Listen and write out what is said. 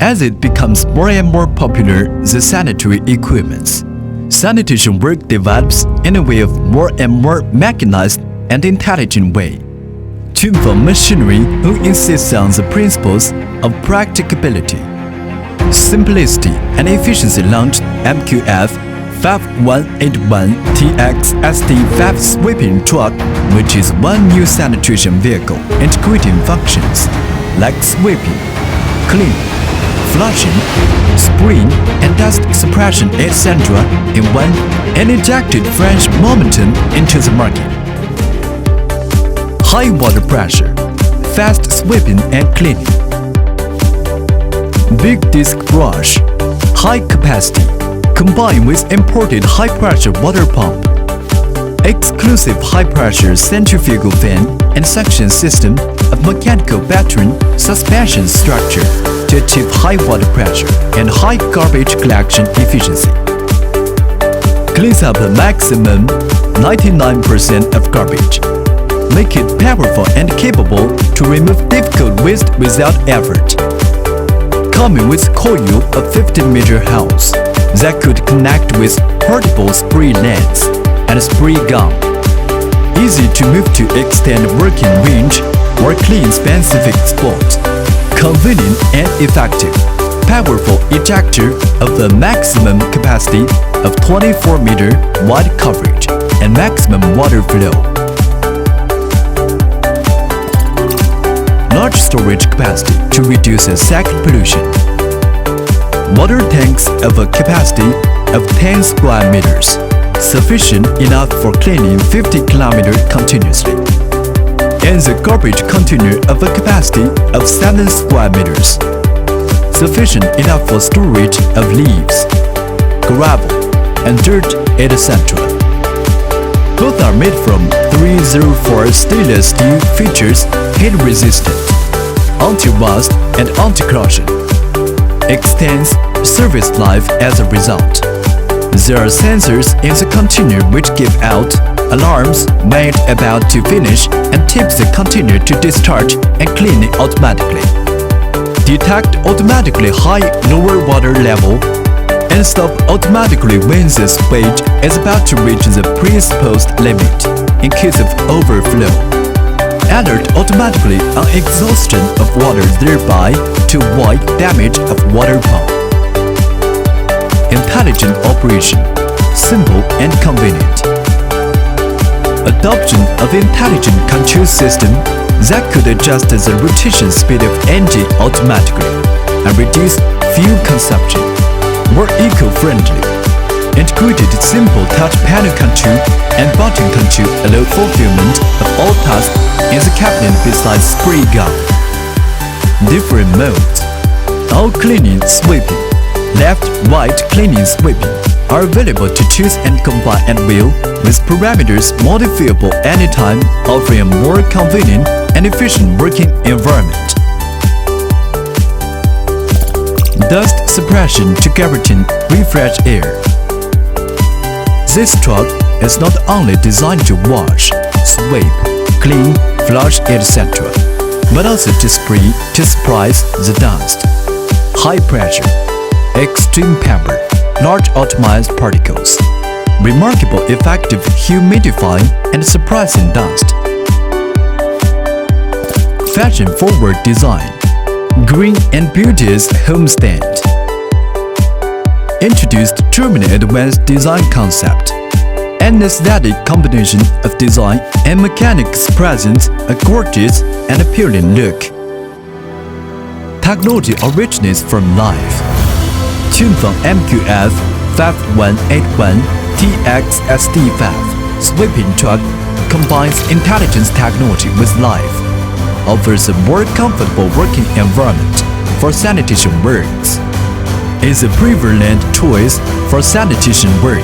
As it becomes more and more popular, the sanitary equipments, sanitation work develops in a way of more and more mechanized and intelligent way. QUNFENG machinery who insists on the principles of practicability, simplicity and efficiency launched MQF5181TXSD5 sweeping truck, which is one new sanitation vehicle integrating functions like sweeping, cleaning, flushing, spraying and dust suppression etc. in one, and injected fresh momentum into the market. High water pressure, fast sweeping and cleaning. Big disc brush, high capacity, combined with imported high-pressure water pump. Exclusive high-pressure centrifugal fan and suction system of mechanical pattern suspension structure to achieve high water pressure and high garbage collection efficiency. Cleans up a maximum 99% of garbage. Make it powerful and capable to remove difficult waste without effort. Coming with coil of 50-meter hose that could connect with portable spray lens and spray gun. Easy to move to extend working range or clean specific spots. Convenient and effective. Powerful ejector of the maximum capacity of 24-meter wide coverage and maximum water flow. Large storage capacity to reduce second pollution. Water tanks of a capacity of 10 square meters, sufficient enough for cleaning 50 km continuously. And the garbage container of a capacity of 7 square meters, sufficient enough for storage of leaves, gravel, and dirt, etc. Both are made from 304 stainless steel features heat resistant, anti-rust and anti-corrosion. Extends service life as a result. There are sensors in the container which give out alarms when it's about to finish and tips the container to discharge and clean it automatically. Detect automatically high lower water level and stop automatically when the switch is about to reach the presupposed limit in case of overflow. Alert automatically on exhaustion of water, thereby to avoid damage of water pump. Intelligent operation, simple and convenient. Adoption of intelligent control system that could adjust the rotation speed of engine automatically and reduce fuel consumption. More eco-friendly. Integrated simple touch panel control and button control allow fulfillment of all tasks in the cabinet besides spray gun. Different modes. All cleaning sweeping, left-right cleaning sweeping are available to choose and combine at will with parameters modifiable anytime, offering a more convenient and efficient working environment. Dust suppression to guarantee refresh air. This truck is not only designed to wash, sweep, clean, flush, etc., but also to spray to suppress the dust. High pressure, extreme power, large atomized particles, remarkable effective humidifying and suppressing dust. Fashion-forward design, green and beauteous homestand. Introduced Germany advanced design concept. An aesthetic combination of design and mechanics presents a gorgeous and appealing look. Technology originates from life. QUNFENG MQF5181TXSD5 sweeping truck combines intelligence technology with life, offers a more comfortable working environment for sanitation works. Is a prevalent choice for sanitation work.